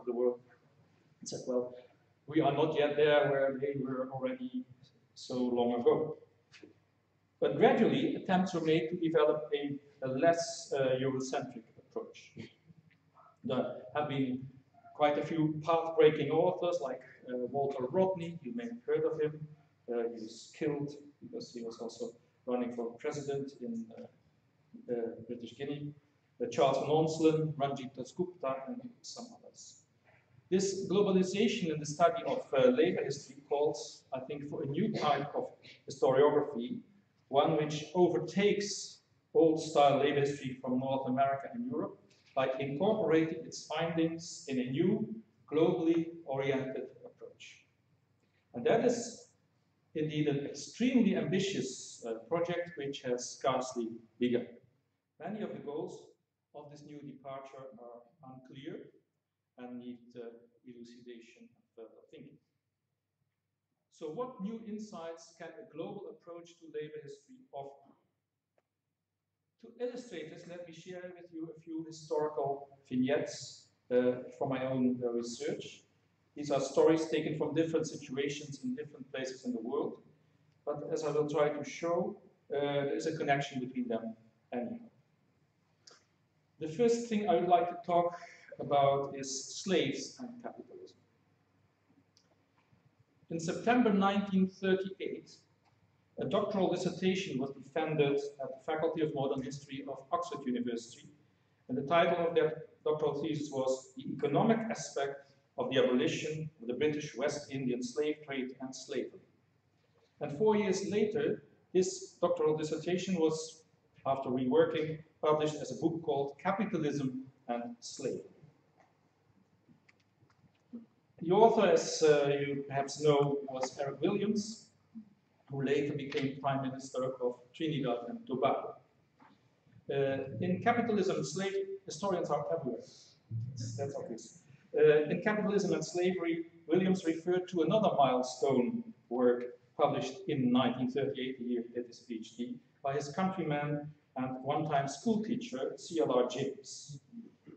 the world and said, well, we are not yet there where they were already so long ago. But gradually, attempts were made to develop a less Eurocentric approach. There have been quite a few path-breaking authors like Walter Rodney, you may have heard of him. He was killed because he was also running for president in British Guinea. Charles Nonslen, Ranjit Dasgupta, and some others. This globalization in the study of labor history calls, I think, for a new type of historiography, one which overtakes old-style labor history from North America and Europe by incorporating its findings in a new, globally oriented approach. And that is indeed an extremely ambitious project which has scarcely begun. Many of the goals of this new departure are unclear and need elucidation and further thinking. So what new insights can a global approach to labor history offer? To illustrate this, let me share with you a few historical vignettes from my own research. These are stories taken from different situations in different places in the world, but as I will try to show, there is a connection between them anyhow. The first thing I would like to talk about is slaves and capitalism. In September 1938, a doctoral dissertation was defended at the Faculty of Modern History of Oxford University, and the title of that doctoral thesis was "The Economic Aspect of the Abolition of the British West Indian Slave Trade and Slavery." And 4 years later, this doctoral dissertation was, after reworking, published as a book called Capitalism and Slavery. The author, as you perhaps know, was Eric Williams, who later became Prime Minister of Trinidad and Tobago. In Capitalism and Slavery, historians are everywhere. That's obvious. In Capitalism and Slavery, Williams referred to another milestone work published in 1938, the year he did his PhD, by his countryman and one-time school teacher, C.L.R. James.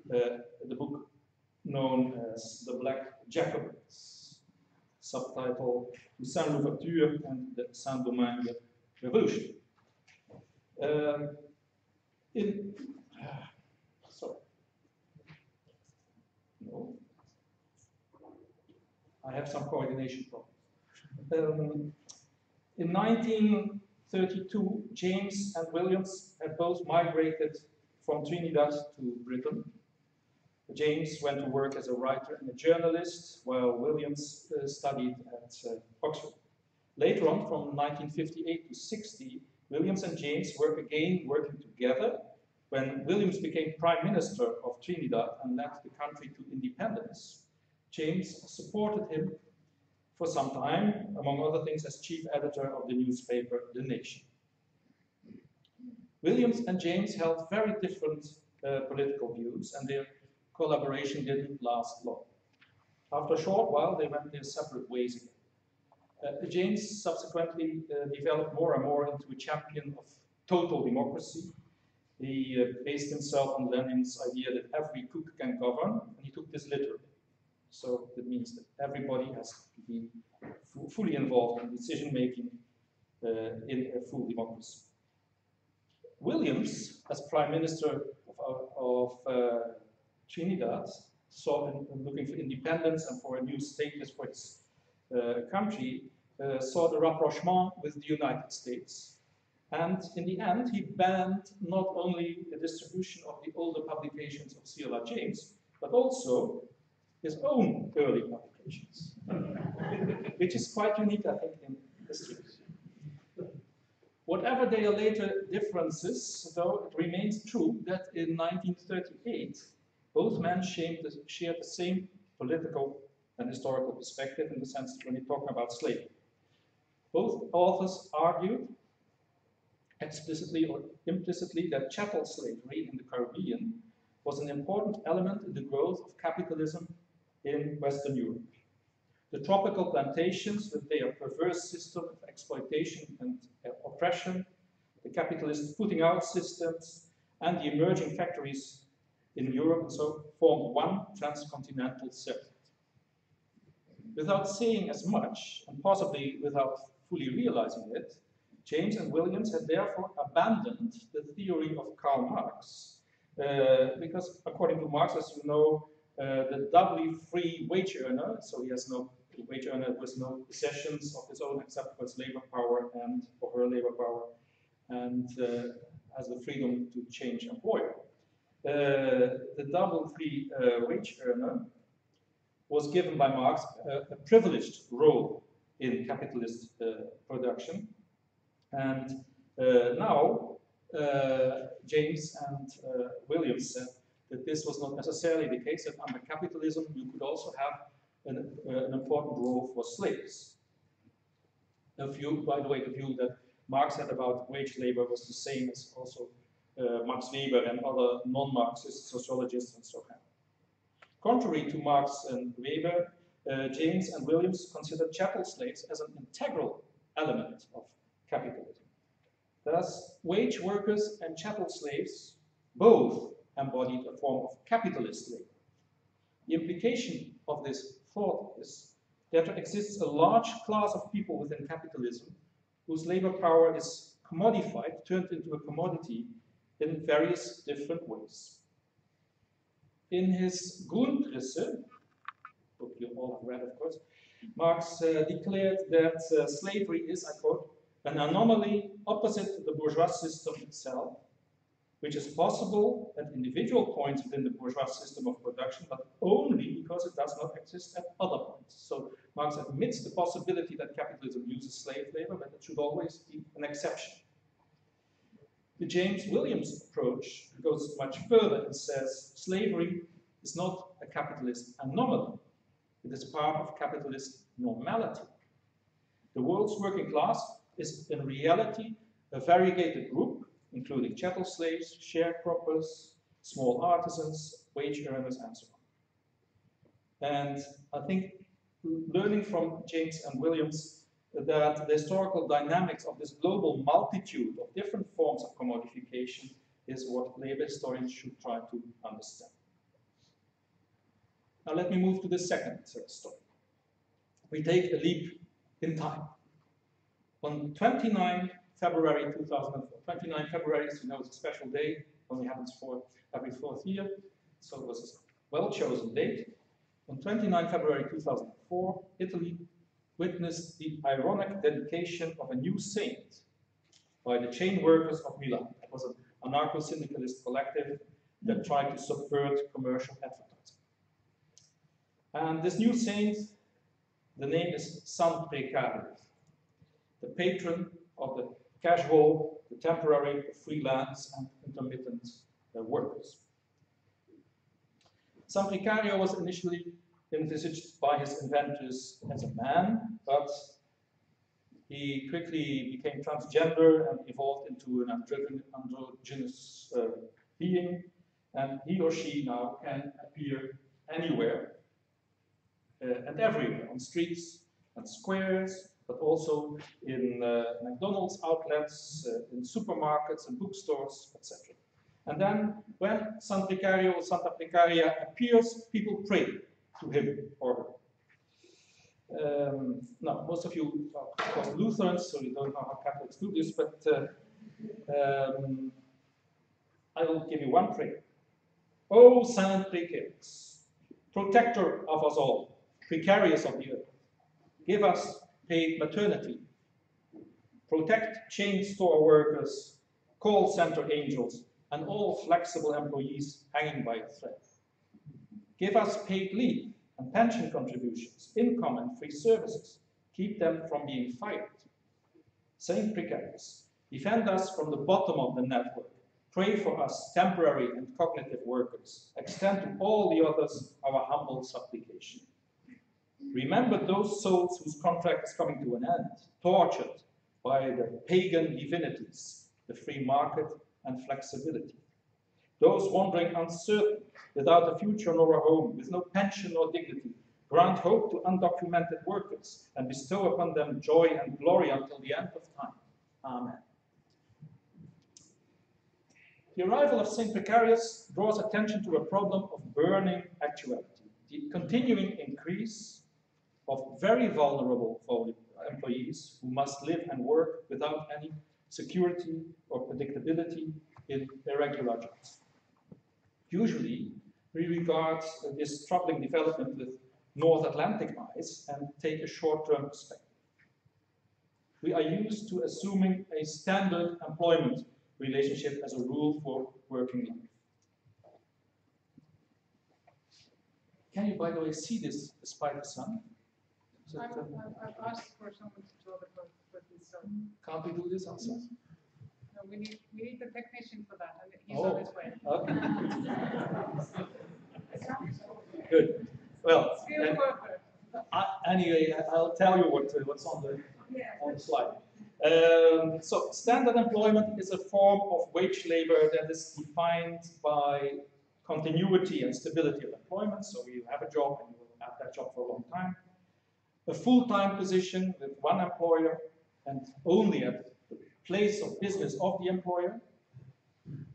The book known as The Black Jacobins, subtitle The Saint-Louverture and the Saint-Domingue Revolution. Sorry. No. I have some coordination problems. In 1932, James and Williams had both migrated from Trinidad to Britain. James went to work as a writer and a journalist, while Williams studied at Oxford. Later on, from 1958 to 60, Williams and James were again working together when Williams became Prime Minister of Trinidad and led the country to independence. James supported him for some time, among other things, as chief editor of the newspaper The Nation. Williams and James held very different political views, and their collaboration didn't last long. After a short while, they went their separate ways again. James subsequently developed more and more into a champion of total democracy. He based himself on Lenin's idea that every cook can govern, and he took this literally. So that means that everybody has to be fully involved in decision-making in a full democracy. Williams, as Prime Minister of Trinidad, saw in looking for independence and for a new status for its country, saw the rapprochement with the United States. And in the end, he banned not only the distribution of the older publications of C.L.R. James, but also his own early publications, which is quite unique, I think, in history. Whatever their later differences, though, it remains true that in 1938, both men shared the same political and historical perspective in the sense that when we talk about slavery. Both authors argued, explicitly or implicitly, that chattel slavery in the Caribbean was an important element in the growth of capitalism in Western Europe. The tropical plantations with their perverse system of exploitation and oppression, the capitalist putting out systems, and the emerging factories in Europe and so formed one transcontinental circuit. Without saying as much, and possibly without fully realizing it, James and Williams had therefore abandoned the theory of Karl Marx, because according to Marx, as you know, the doubly free wage earner, so he has no wage earner with no possessions of his own except for his labor power and for her labor power, and has the freedom to change employer. The double free wage earner was given by Marx a privileged role in capitalist production, and now James and Williams said that this was not necessarily the case, that under capitalism you could also have an important role for slaves. The view, by the way, the view that Marx had about wage labor was the same as also Max Weber and other non-Marxist sociologists and so on. Contrary to Marx and Weber, James and Williams considered chattel slaves as an integral element of capitalism. Thus, wage workers and chattel slaves both embodied a form of capitalist labor. The implication of this thought is that there exists a large class of people within capitalism whose labor power is commodified, turned into a commodity in various different ways. In his Grundrisse, book you all have read, of course, Marx declared that slavery is, I quote, an anomaly opposite to the bourgeois system itself, which is possible at individual points within the bourgeois system of production, but only because it does not exist at other points. So Marx admits the possibility that capitalism uses slave labor, but it should always be an exception. The James Williams approach goes much further and says slavery is not a capitalist anomaly. It is part of capitalist normality. The world's working class is in reality a variegated group, including chattel slaves, sharecroppers, small artisans, wage earners, and so on. And I think learning from James and Williams that the historical dynamics of this global multitude of different forms of commodification is what labor historians should try to understand. Now let me move to the second story. We take a leap in time. On 29 February 2004, 29 February, as you know, is a special day, only happens for every 4th year, so it was a well-chosen date. On 29 February 2004, Italy witnessed the ironic dedication of a new saint by the chain workers of Milan. It was an anarcho-syndicalist collective that tried to subvert commercial advertising. And this new saint, the name is San Precario, the patron of the casual, the temporary, the freelance, and intermittent workers. San Precario was initially envisaged by his inventors as a man, but he quickly became transgender and evolved into an androgynous being, and he or she now can appear anywhere and everywhere, on streets and squares, but also in McDonald's outlets, in supermarkets and bookstores, etc. And then when San Precario or Santa Precaria appears, people pray to him or her. Now, most of you are, of course, Lutherans, so you don't know how Catholics do this, but I will give you one prayer. O Saint Precarious, protector of us all, precarious of the earth, give us paid maternity, protect chain store workers, call center angels, and all flexible employees hanging by a thread. Give us paid leave and pension contributions, income and free services. Keep them from being fired. Saint Precarious, defend us from the bottom of the network. Pray for us, temporary and cognitive workers. Extend to all the others our humble supplication. Remember those souls whose contract is coming to an end, tortured by the pagan divinities, the free market and flexibility. Those wandering uncertain, without a future nor a home, with no pension nor dignity, grant hope to undocumented workers and bestow upon them joy and glory until the end of time. Amen. The arrival of St. Precarious draws attention to a problem of burning actuality, the continuing increase of very vulnerable employees who must live and work without any security or predictability in irregular jobs. Usually, we regard this troubling development with North Atlantic eyes and take a short-term perspective. We are used to assuming a standard employment relationship as a rule for working life. Can you, by the way, see this despite the sun? I've asked for someone to draw the for this. Can't we do this outside? No, we need the technician for that, and he's Oh, on his way. Okay. Good. Well, Skilled worker. anyway, I'll tell you what's on the slide. So standard employment is a form of wage labor that is defined by continuity and stability of employment. So you have a job and you will have that job for a long time. A full-time position with one employer and only at the place of business of the employer.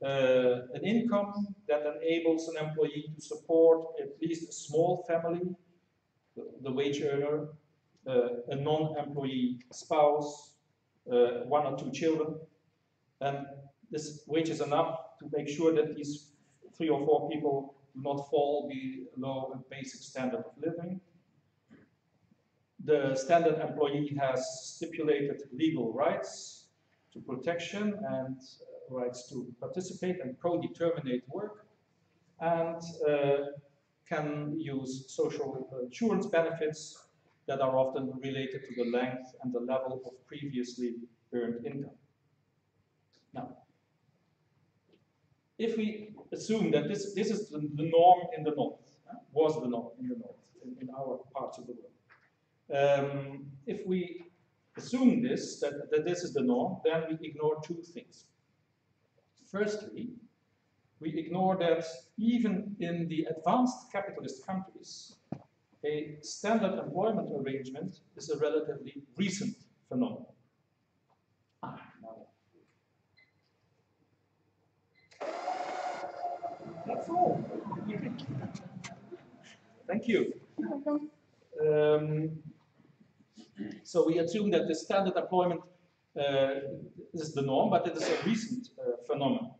An income that enables an employee to support at least a small family, the wage earner, a non-employee spouse, one or two children, and this wage is enough to make sure that these 3 or 4 people do not fall below a basic standard of living. The standard employee has stipulated legal rights to protection and rights to participate and co-determinate work, and can use social insurance benefits that are often related to the length and the level of previously earned income. Now, if we assume that this is the norm in the North, was the norm in the North, in our parts of the world. If we assume this, that this is the norm, then we ignore 2 things. Firstly, we ignore that even in the advanced capitalist countries, a standard employment arrangement is a relatively recent phenomenon. That's all. Thank you. So we assume that the standard employment is the norm, but it is a recent phenomenon.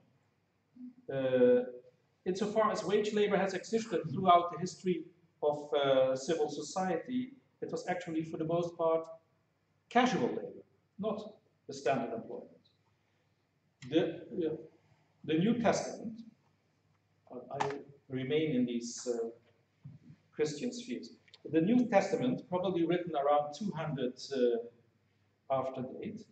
Insofar as wage labor has existed throughout the history of civil society, it was actually, for the most part, casual labor, not the standard employment. The New Testament, I remain in these Christian spheres. The New Testament, probably written around 200 after date,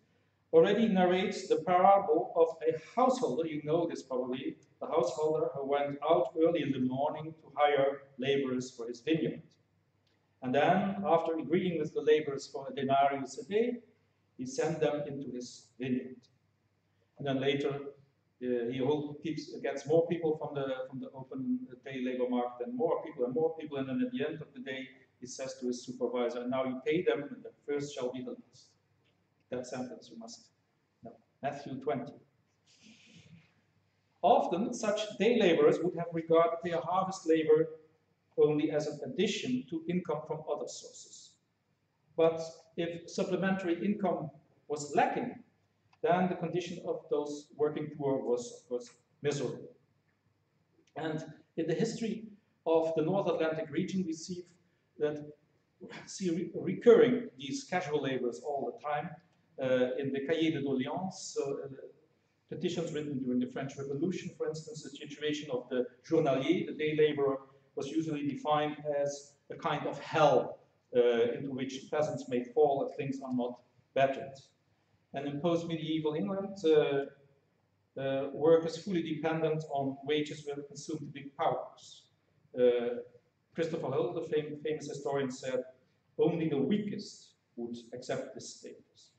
already narrates the parable of a householder, you know this probably, the householder who went out early in the morning to hire laborers for his vineyard. And then, after agreeing with the laborers for a denarius a day, he sent them into his vineyard. And then later, he gets more people from the open day labor market, and more people, and then at the end of the day, he says to his supervisor, and now you pay them, and the first shall be the last. That sentence you must know. Matthew 20. Often, such day laborers would have regarded their harvest labor only as an addition to income from other sources. But if supplementary income was lacking, then the condition of those working poor was, of course, miserable. And in the history of the North Atlantic region, we see recurring these casual laborers all the time. In the Cahiers de Doléances, petitions written during the French Revolution, for instance, the situation of the journalier, the day laborer, was usually defined as a kind of hell into which peasants may fall if things are not bettered. And in post-medieval England, work is fully dependent on wages were consumed to big powers. Christopher Hill, the famous historian, said, only the weakest would accept this status.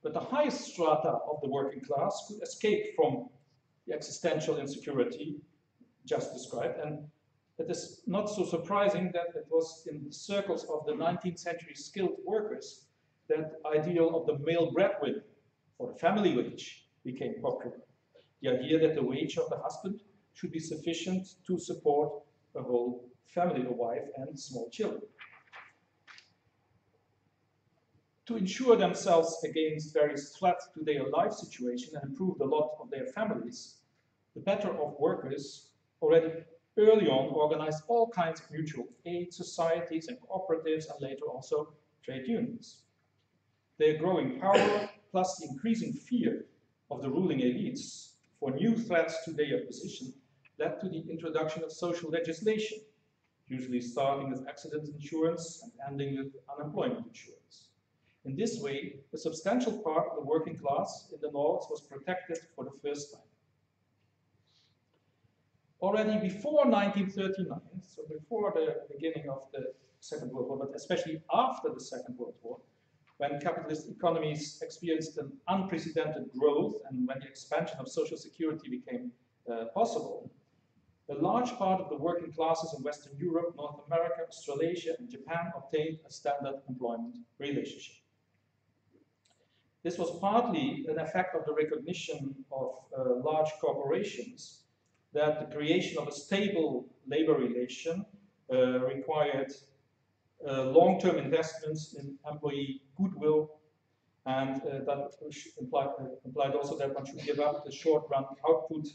But the highest strata of the working class could escape from the existential insecurity just described, and it is not so surprising that it was in the circles of the 19th century skilled workers that ideal of the male breadwinner, or the family wage, became popular. The idea that the wage of the husband should be sufficient to support a whole family, a wife and small children. To ensure themselves against various threats to their life situation and improve the lot of their families, the better off workers already early on organized all kinds of mutual aid societies and cooperatives, and later also trade unions. Their growing power, plus the increasing fear of the ruling elites for new threats to their position, led to the introduction of social legislation, usually starting with accident insurance and ending with unemployment insurance. In this way, a substantial part of the working class in the North was protected for the first time. Already before 1939, so before the beginning of the Second World War, but especially after the Second World War, when capitalist economies experienced an unprecedented growth and when the expansion of social security became possible, a large part of the working classes in Western Europe, North America, Australasia, and Japan obtained a standard employment relationship. This was partly an effect of the recognition of large corporations that the creation of a stable labor relation required long-term investments in employee goodwill, and that implied also that one should give up the short-run output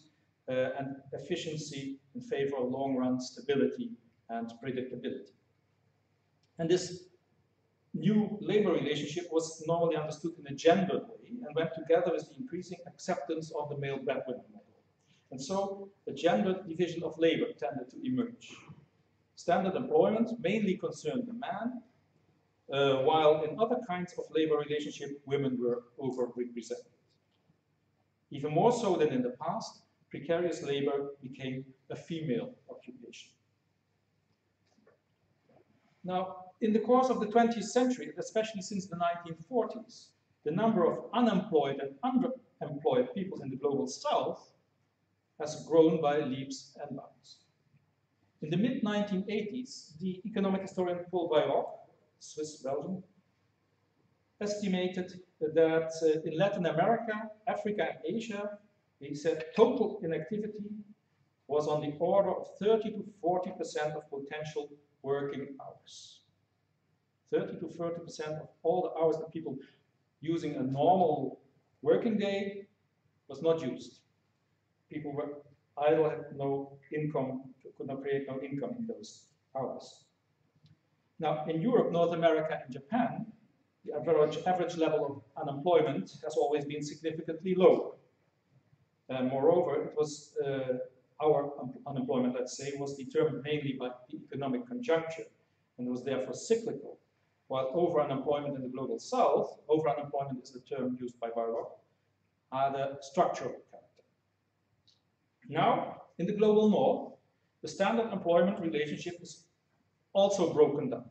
and efficiency in favor of long-run stability and predictability. And this new labor relationship was normally understood in a gendered way and went together with the increasing acceptance of the male breadwinner model. And so a gendered division of labor tended to emerge. Standard employment mainly concerned the man, while in other kinds of labor relationship, women were overrepresented. Even more so than in the past, precarious labor became a female occupation. Now, in the course of the 20th century, especially since the 1940s, the number of unemployed and underemployed people in the global South has grown by leaps and bounds. In the mid-1980s, the economic historian Paul Bayrock, Swiss-Belgian, estimated that in Latin America, Africa, and Asia, he said total inactivity was on the order of 30 to 40% of potential working hours. 30 to 40% of all the hours that people using a normal working day was not used. People were idle, had no income, could not create no income in those hours. Now, in Europe, North America, and Japan, the average level of unemployment has always been significantly lower. Moreover, it was our unemployment, let's say, was determined mainly by the economic conjuncture and was therefore cyclical, while over-unemployment in the global South, over-unemployment is the term used by Bayrock, had a structural character. Now, in the global North, the standard employment relationship is also broken down,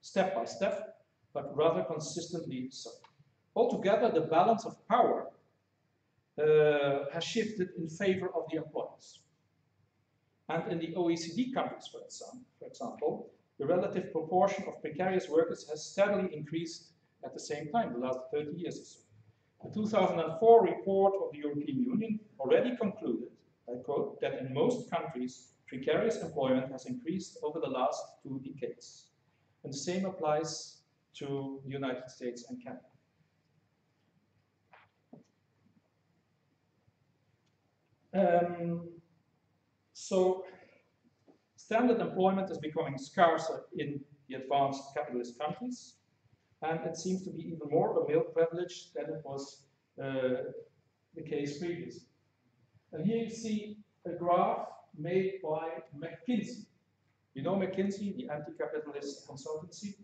step by step, but rather consistently so. Altogether, the balance of power has shifted in favor of the employers. And in the OECD countries, for example, the relative proportion of precarious workers has steadily increased at the same time, the last 30 years or so. The 2004 report of the European Union already concluded, I quote, that in most countries, precarious employment has increased over the last 2 decades. And the same applies to the United States and Canada. So standard employment is becoming scarcer in the advanced capitalist countries, and it seems to be even more a male privilege than it was the case previously. And here you see a graph made by McKinsey. You know McKinsey, the anti-capitalist consultancy?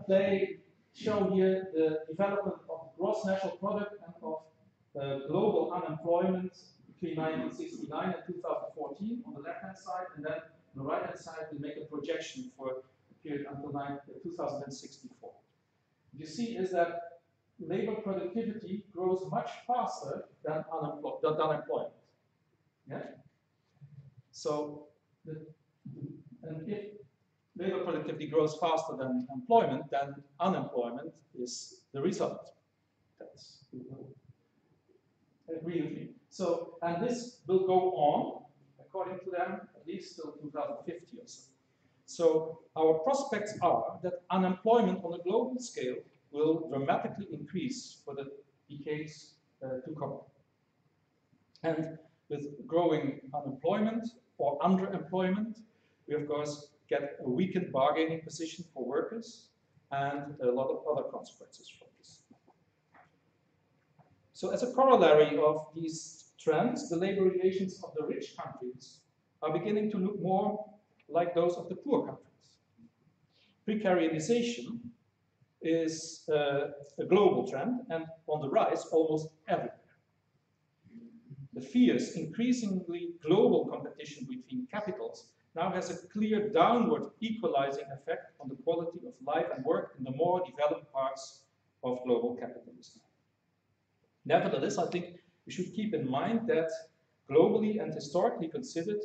They show here the development of gross national product and of global unemployment between 1969 and 2014 on the left-hand side, and then on the right-hand side we make a projection for the period until 2064. What you see is that labor productivity grows much faster than unemployment. Yeah? So, and if labor productivity grows faster than employment, then unemployment is the result. That's agree with me. So, and this will go on, according to them, at least till 2050 or so. So our prospects are that unemployment on a global scale will dramatically increase for the decades to come. And with growing unemployment or underemployment, we of course get a weakened bargaining position for workers and a lot of other consequences from this. So as a corollary of these trends, the labor relations of the rich countries are beginning to look more like those of the poor countries. Precarization is a global trend and on the rise almost everywhere. The fierce, increasingly global competition between capitals now has a clear downward equalizing effect on the quality of life and work in the more developed parts of global capitalism. Nevertheless, I think we should keep in mind that globally and historically considered,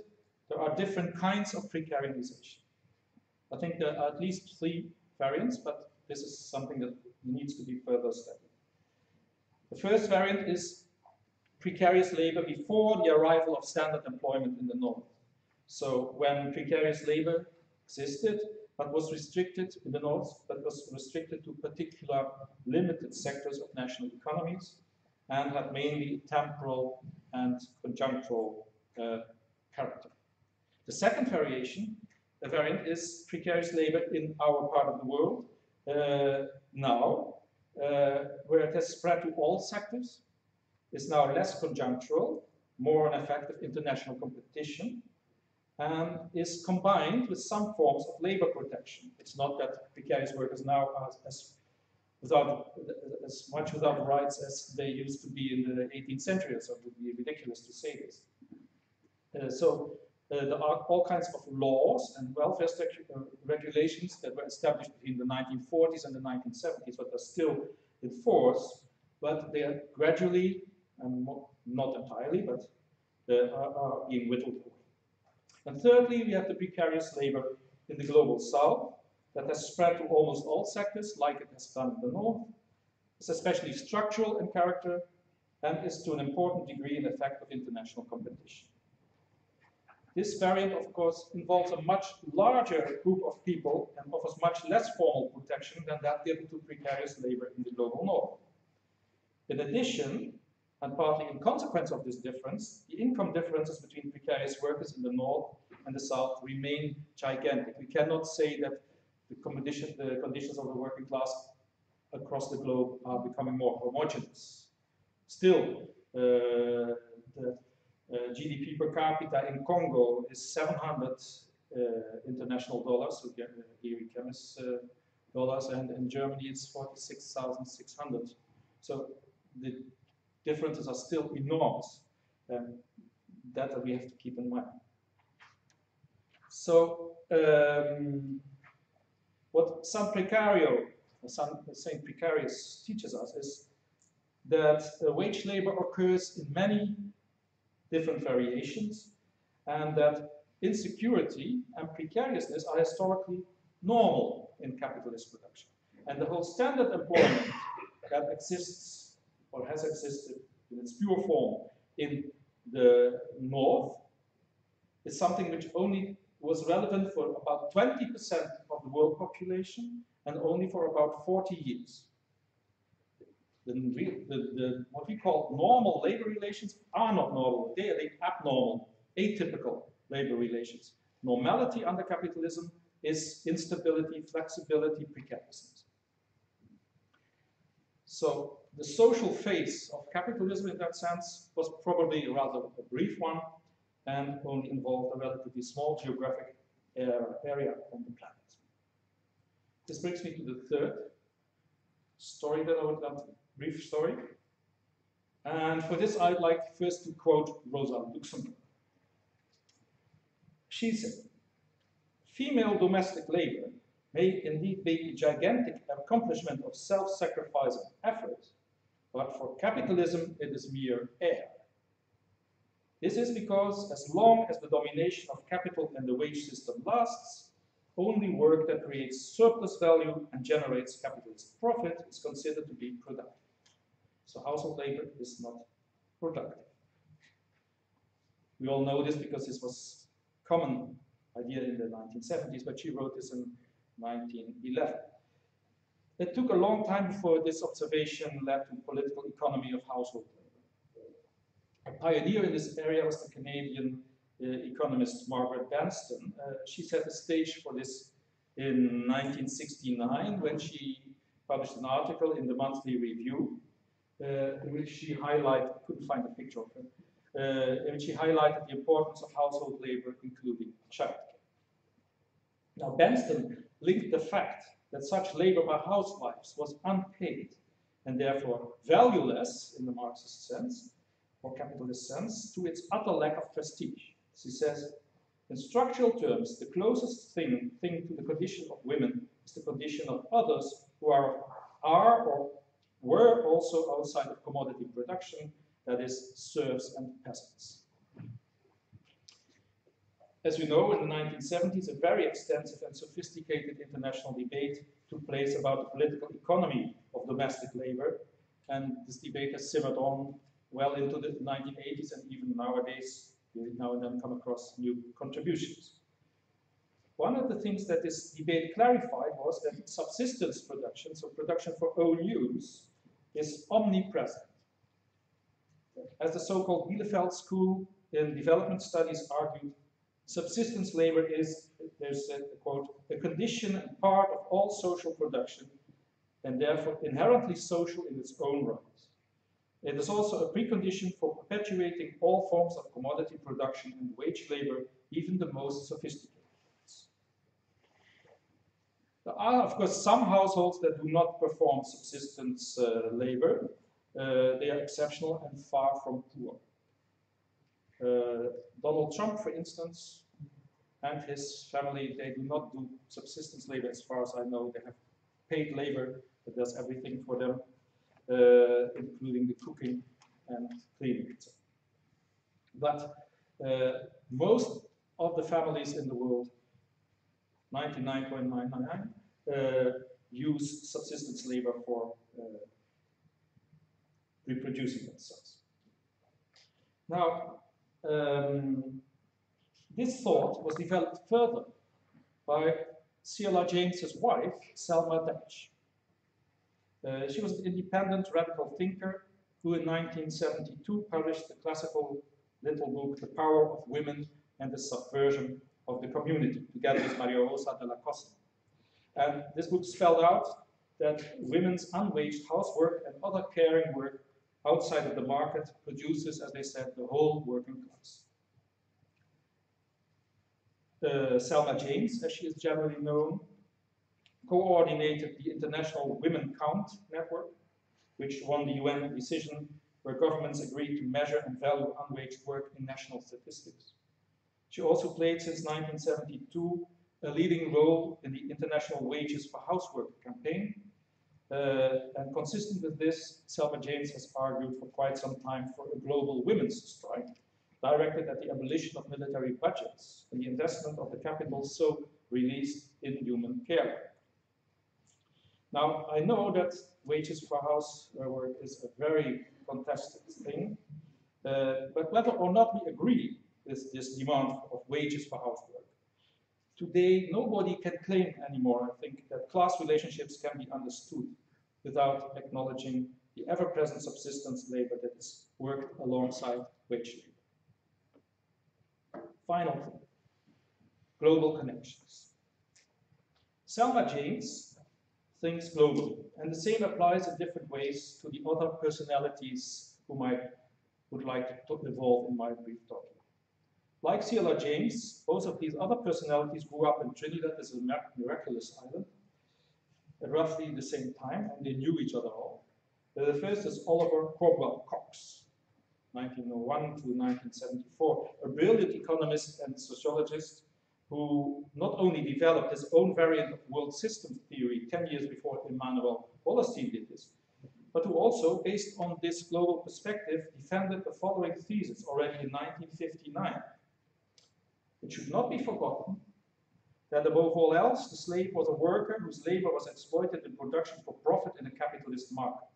there are different kinds of precarization. I think there are at least 3 variants, but this is something that needs to be further studied. The first variant is precarious labor before the arrival of standard employment in the North. So when precarious labor existed, but was restricted in the North, but was restricted to particular limited sectors of national economies and had mainly temporal and conjunctural character. The second variant is precarious labor in our part of the world now, where it has spread to all sectors, is now less conjunctural, more an effect of international competition, and is combined with some forms of labor protection. It's not that precarious workers now are as much without rights as they used to be in the 18th century, so it would be ridiculous to say this. There are all kinds of laws and welfare regulations that were established between the 1940s and the 1970s, but are still in force, but they are gradually, and not entirely, but are being whittled away. And thirdly, we have the precarious labor in the global south that has spread to almost all sectors, like it has done in the north. It's especially structural in character and is to an important degree an effect of international competition. This variant, of course, involves a much larger group of people and offers much less formal protection than that given to precarious labor in the global north. In addition, and partly in consequence of this difference, the income differences between precarious workers in the north and the south remain gigantic. We cannot say that the conditions of the working class across the globe are becoming more homogeneous. Still, the GDP per capita in Congo is 700 international dollars, so Gary Chemist dollars, and in Germany it's 46,600. So the differences are still enormous, and that we have to keep in mind. So, what San Precario, or Saint Precarious teaches us is that wage labor occurs in many different variations, and that insecurity and precariousness are historically normal in capitalist production. And the whole standard employment that exists or has existed in its pure form in the north is something which only was relevant for about 20% of the world population and only for about 40 years. What we call normal labor relations are not normal. They are abnormal, atypical labor relations. Normality under capitalism is instability, flexibility, precariousness. So the social phase of capitalism in that sense was probably a rather a brief one and only involved a relatively small geographic area on the planet. This brings me to the third story that I would like to, brief story. And for this, I'd like first to quote Rosa Luxemburg. She said, "Female domestic labor may indeed be a gigantic accomplishment of self-sacrificing effort, but for capitalism it is mere air. This is because as long as the domination of capital and the wage system lasts, only work that creates surplus value and generates capitalist profit is considered to be productive." So household labor is not productive. We all know this because this was a common idea in the 1970s, but she wrote this in 1911. It took a long time before this observation led to political economy of household labor. A pioneer in this area was the Canadian economist Margaret Banston. She set the stage for this in 1969 when she published an article in the Monthly Review in which she highlighted, I couldn't find a picture of her, in which she highlighted the importance of household labor, including childcare. Now, Banston linked the fact that such labor by housewives was unpaid and therefore valueless in the Marxist sense, or capitalist sense, to its utter lack of prestige. She says, in structural terms, the closest thing to the condition of women is the condition of others who are or were also outside of commodity production, that is, serfs and peasants. As you know, in the 1970s, a very extensive and sophisticated international debate took place about the political economy of domestic labor, and this debate has simmered on well into the 1980s, and even nowadays, we now and then come across new contributions. One of the things that this debate clarified was that subsistence production, so production for own use, is omnipresent. As the so-called Bielefeld School in Development Studies argued, subsistence labor is, there's a quote, a condition and part of all social production, and therefore inherently social in its own right. It is also a precondition for perpetuating all forms of commodity production and wage labor, even the most sophisticated ones. There are, of course, some households that do not perform subsistence labor. They are exceptional and far from poor. Donald Trump, for instance, and his family, they do not do subsistence labor as far as I know. They have paid labor that does everything for them, including the cooking and cleaning. But most of the families in the world, 99.999, use subsistence labor for reproducing themselves. Now, this thought was developed further by C.L.R. James's wife, Selma Dash. She was an independent radical thinker who in 1972 published the classical little book, The Power of Women and the Subversion of the Community, together with Maria Rosa de la Costa. And this book spelled out that women's unwaged housework and other caring work outside of the market produces, as they said, the whole working class. Selma James, as she is generally known, coordinated the International Women Count Network, which won the UN decision where governments agreed to measure and value unwaged work in national statistics. She also played since 1972 a leading role in the International Wages for Housework campaign. And consistent with this, Selma James has argued for quite some time for a global women's strike, directed at the abolition of military budgets and the investment of the capital so released in human care. Now, I know that wages for housework is a very contested thing, but whether or not we agree with this demand of wages for housework, today nobody can claim anymore, I think, that class relationships can be understood without acknowledging the ever-present subsistence labor that is worked alongside wage labor. Final thing, global connections. Selma James thinks globally, and the same applies in different ways to the other personalities whom I would like to involve in my brief talk. Like C.L.R. James, both of these other personalities grew up in Trinidad as a miraculous island at roughly the same time, and they knew each other all. The first is Oliver Cromwell Cox, 1901 to 1974, a brilliant economist and sociologist who not only developed his own variant of world system theory 10 years before Immanuel Wallerstein did this, but who also, based on this global perspective, defended the following thesis already in 1959. It should not be forgotten that above all else, the slave was a worker whose labor was exploited in production for profit in a capitalist market.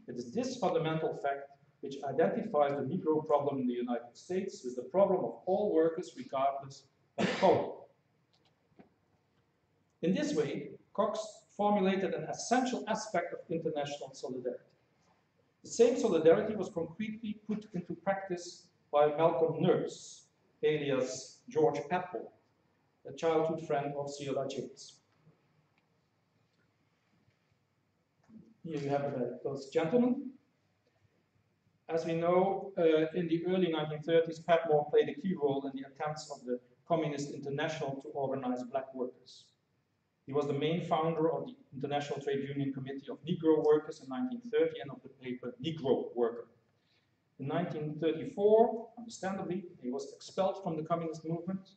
It is this fundamental fact which identifies the Negro problem in the United States with the problem of all workers regardless of color. In this way, Cox formulated an essential aspect of international solidarity. The same solidarity was concretely put into practice by Malcolm Nurse, alias George Patmore, a childhood friend of Ciola James. Here you have those gentlemen. As we know, in the early 1930s, Patmore played a key role in the attempts of the Communist International to organize black workers. He was the main founder of the International Trade Union Committee of Negro Workers in 1930 and of the paper Negro Worker. In 1934, understandably, he was expelled from the communist movement,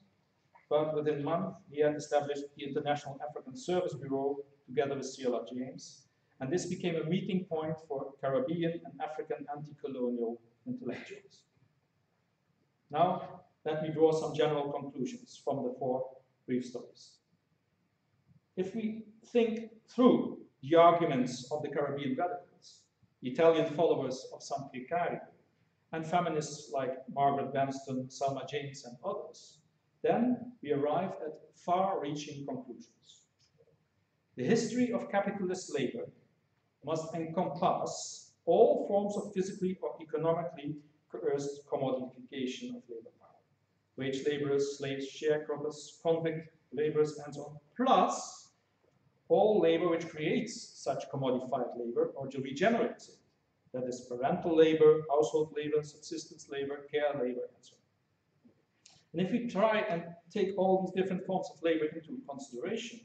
but within a month he had established the International African Service Bureau together with Ciola James, and this became a meeting point for Caribbean and African anti-colonial intellectuals. Now, let me draw some general conclusions from the four brief stories. If we think through the arguments of the Caribbean radicals, Italian followers of San Precario, and feminists like Margaret Benston, Selma James, and others, then we arrive at far-reaching conclusions. The history of capitalist labor must encompass all forms of physically or economically coerced commodification of labor power. Wage laborers, slaves, sharecroppers, convict laborers, and so on, plus all labor which creates such commodified labor or regenerates it. That is parental labor, household labor, subsistence labor, care labor, and so on. And if we try and take all these different forms of labor into consideration,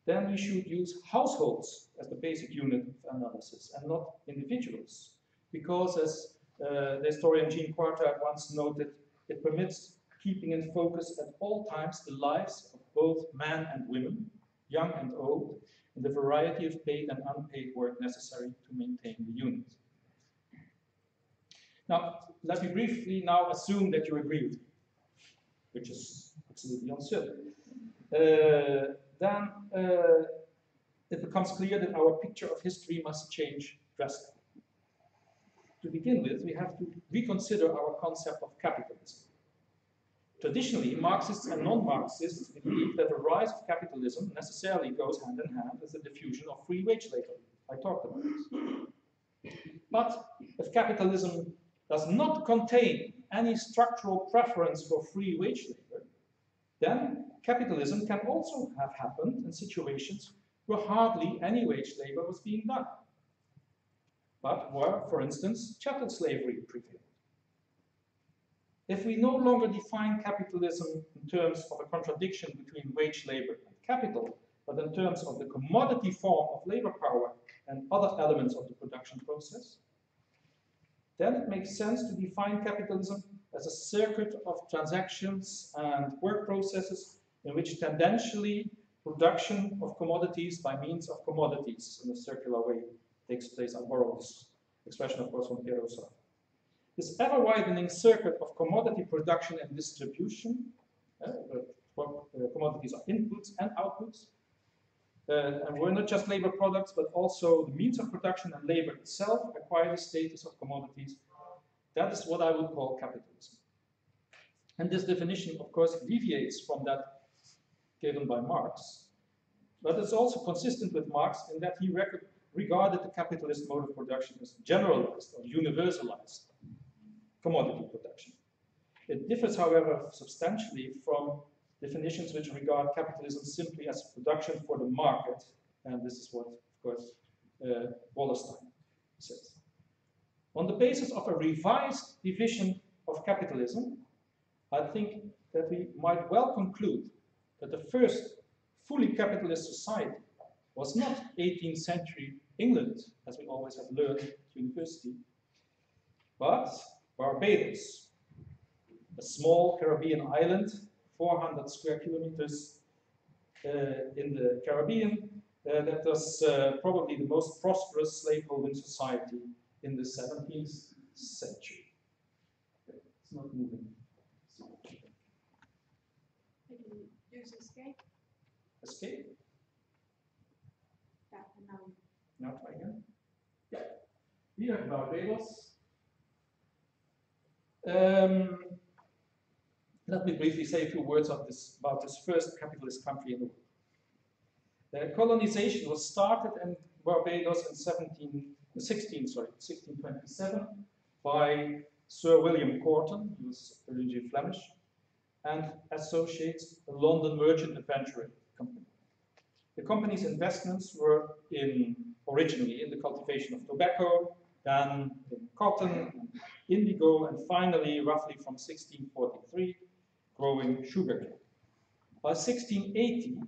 then we should use households as the basic unit of analysis and not individuals. Because as the historian Jean Quarta once noted, it permits keeping in focus at all times the lives of both men and women, young and old, and the variety of paid and unpaid work necessary to maintain the unit. Now, let me briefly now assume that you agree with me, which is absolutely uncertain. Then it becomes clear that our picture of history must change drastically. To begin with, we have to reconsider our concept of capitalism. Traditionally, Marxists and non-Marxists believe that the rise of capitalism necessarily goes hand in hand with the diffusion of free wage labor. I talked about this. But if capitalism does not contain any structural preference for free wage labor, then capitalism can also have happened in situations where hardly any wage labor was being done, but where, for instance, chattel slavery prevailed. If we no longer define capitalism in terms of a contradiction between wage labor and capital, but in terms of the commodity form of labor power and other elements of the production process, then it makes sense to define capitalism as a circuit of transactions and work processes in which tendentially production of commodities by means of commodities in a circular way takes place. I borrow this expression, of course, from Pierre Rousseau. This ever-widening circuit of commodity production and distribution, commodities are inputs and outputs, and we're not just labor products, but also the means of production and labor itself acquire the status of commodities. That is what I would call capitalism. And this definition, of course, deviates from that given by Marx, but it's also consistent with Marx in that he regarded the capitalist mode of production as generalized or universalized commodity production. It differs, however, substantially from definitions which regard capitalism simply as production for the market, and this is what, of course, Wallerstein says. On the basis of a revised division of capitalism, I think that we might well conclude that the first fully capitalist society was not 18th century England, as we always have learned at university, but Barbados, a small Caribbean island, 400 square kilometers in the Caribbean, that was probably the most prosperous slaveholding society in the 17th century. It's not moving. Use escape. Escape? Yeah, and now. Now try again. Yeah. Here in Barbados, Let me briefly say a few words about this first capitalist country in the world. The colonization was started in Barbados in 1627 by Sir William Corton, who was originally Flemish, and associates, a London merchant adventurer company. The company's investments were originally in the cultivation of tobacco, then in cotton, indigo, and finally, roughly from 1643, growing sugarcane. By 1680,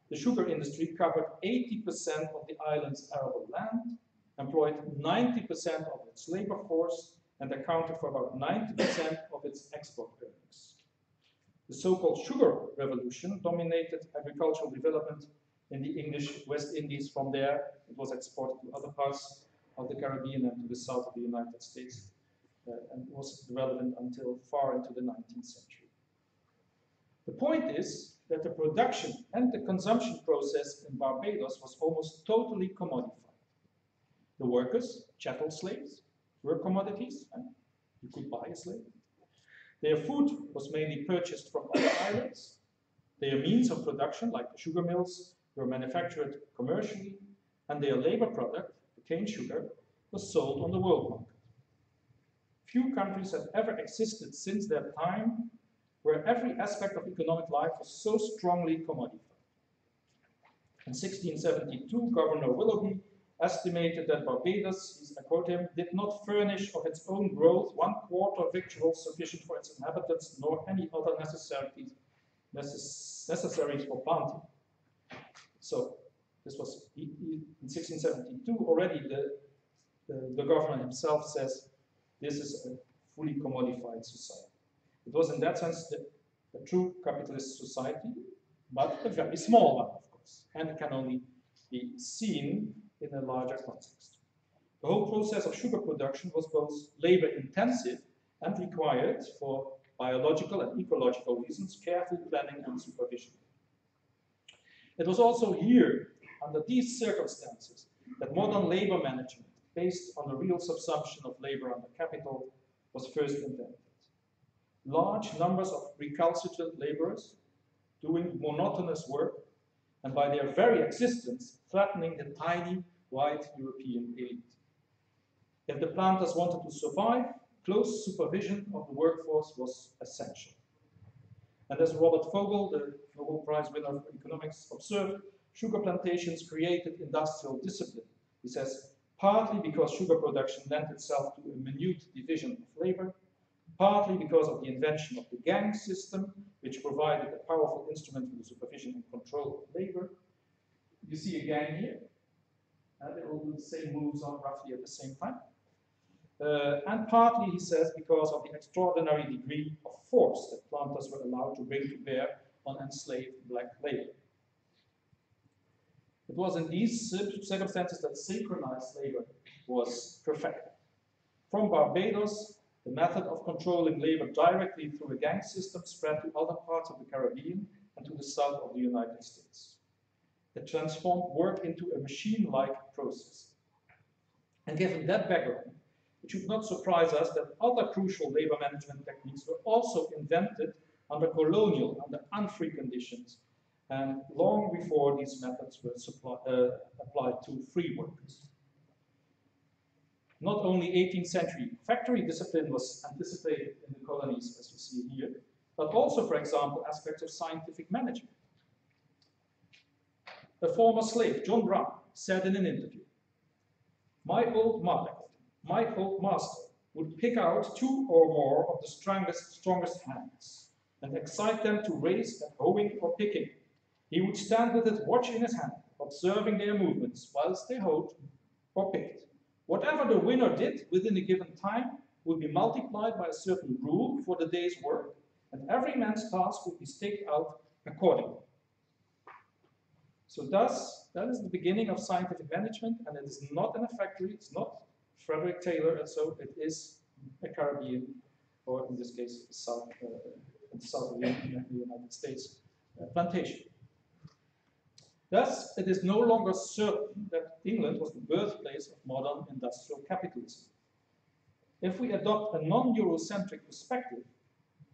the sugar industry covered 80% of the island's arable land, employed 90% of its labor force, and accounted for about 90% of its export earnings. The so-called sugar revolution dominated agricultural development in the English West Indies. From there, it was exported to other parts of the Caribbean and to the south of the United States, and was relevant until far into the 19th century. The point is that the production and the consumption process in Barbados was almost totally commodified. The workers, chattel slaves, were commodities, and you could buy a slave. Their food was mainly purchased from other islands. Their means of production, like the sugar mills, were manufactured commercially, and their labor product, the cane sugar, was sold on the world market. Few countries have ever existed since that time where every aspect of economic life was so strongly commodified. In 1672, Governor Willoughby estimated that Barbados, I quote him, did not furnish of its own growth 1/4 victuals sufficient for its inhabitants, nor any other necessaries for planting. So this was in 1672 already. The governor himself says this is a fully commodified society. It was in that sense a true capitalist society, but a very small one, of course, and it can only be seen in a larger context. The whole process of sugar production was both labor-intensive and required, for biological and ecological reasons, careful planning and supervision. It was also here, under these circumstances, that modern labor management, based on the real subsumption of labor under capital, was first invented. Large numbers of recalcitrant laborers doing monotonous work, and by their very existence, threatening the tiny white European elite. If the planters wanted to survive, close supervision of the workforce was essential. And as Robert Vogel, the Nobel Prize winner of economics, observed, sugar plantations created industrial discipline. He says, partly because sugar production lent itself to a minute division of labor, partly because of the invention of the gang system, which provided a powerful instrument for the supervision and control of labor. You see a gang here. They all do the same moves on roughly at the same time. And partly, he says, because of the extraordinary degree of force that planters were allowed to bring to bear on enslaved black labor. It was in these circumstances that synchronized labor was perfected. From Barbados, the method of controlling labor directly through a gang system spread to other parts of the Caribbean and to the south of the United States. It transformed work into a machine-like process. And given that background, it should not surprise us that other crucial labor management techniques were also invented under colonial, under unfree conditions, and long before these methods were applied to free workers. Not only 18th century factory discipline was anticipated in the colonies, as you see here, but also, for example, aspects of scientific management. A former slave, John Brown, said in an interview, my old master would pick out 2 or more of the strongest hands and excite them to race at hoeing or picking. He would stand with his watch in his hand, observing their movements whilst they hoed or picked. Whatever the winner did within a given time would be multiplied by a certain rule for the day's work, and every man's task would be staked out accordingly. So thus, that is the beginning of scientific management, and it is not in a factory, it's not Frederick Taylor, and so it is a Caribbean, or in this case, the south of the United States plantation. Thus, it is no longer certain that England was the birthplace of modern industrial capitalism. If we adopt a non-Eurocentric perspective,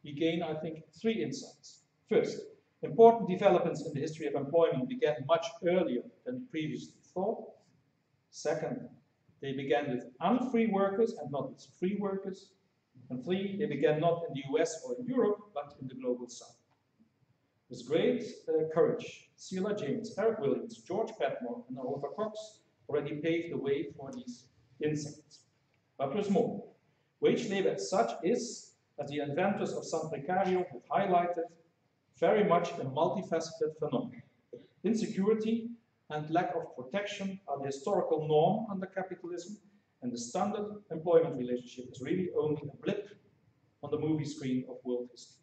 we gain, I think, 3 insights. First, important developments in the history of employment began much earlier than previously thought. Second, they began with unfree workers and not with free workers. And 3, they began not in the US or in Europe, but in the global South. With great courage, Sheila James, Eric Williams, George Padmore, and Oliver Cox already paved the way for these insights. But there's more. Wage labor as such is, as the inventors of San Precario have highlighted, very much a multifaceted phenomenon. Insecurity and lack of protection are the historical norm under capitalism, and the standard employment relationship is really only a blip on the movie screen of world history.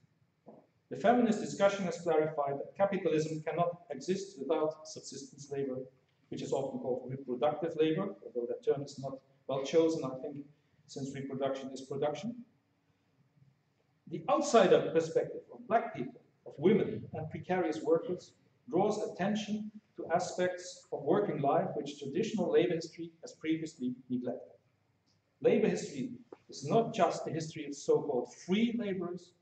The feminist discussion has clarified that capitalism cannot exist without subsistence labor, which is often called reproductive labor, although that term is not well chosen, I think, since reproduction is production. The outsider perspective of black people, of women and precarious workers draws attention to aspects of working life which traditional labor history has previously neglected. Labor history is not just the history of so-called free laborers,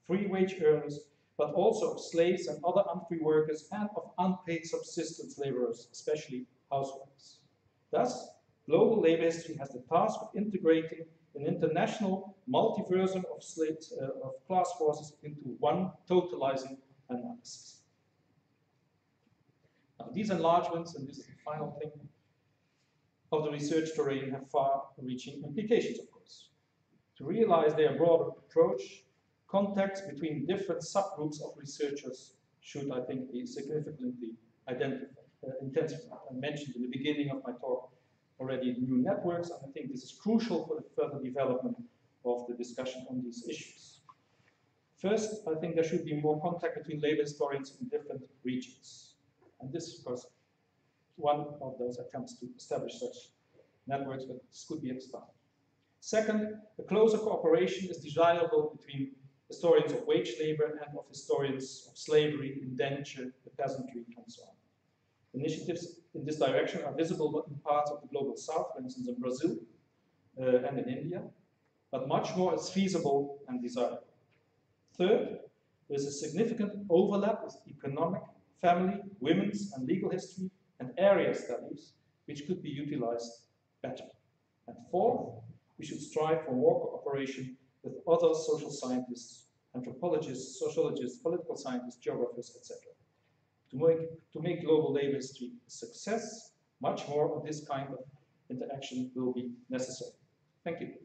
free wage earners, but also of slaves and other unfree workers and of unpaid subsistence laborers, especially housewives. Thus, global labor history has the task of integrating an international multiversum of class forces into one totalizing analysis. Now, these enlargements, and this is the final thing, of the research terrain have far-reaching implications, of course. To realize their broader approach, contacts between different subgroups of researchers should, I think, be significantly intensified. I mentioned in the beginning of my talk already new networks, and I think this is crucial for the further development of the discussion on these issues. First, I think there should be more contact between labor historians in different regions. And this, of course, one of those attempts to establish such networks, but this could be expanded. Second, a closer cooperation is desirable between historians of wage labor and of historians of slavery, indenture, the peasantry, and so on. Initiatives in this direction are visible in parts of the global south, for instance in Brazil and in India, but much more is feasible and desirable. Third, there is a significant overlap with economic, family, women's, and legal history and area studies, which could be utilized better. And fourth, we should strive for more cooperation with other social scientists, anthropologists, sociologists, political scientists, geographers, etc. To make global labor history a success, much more of this kind of interaction will be necessary. Thank you.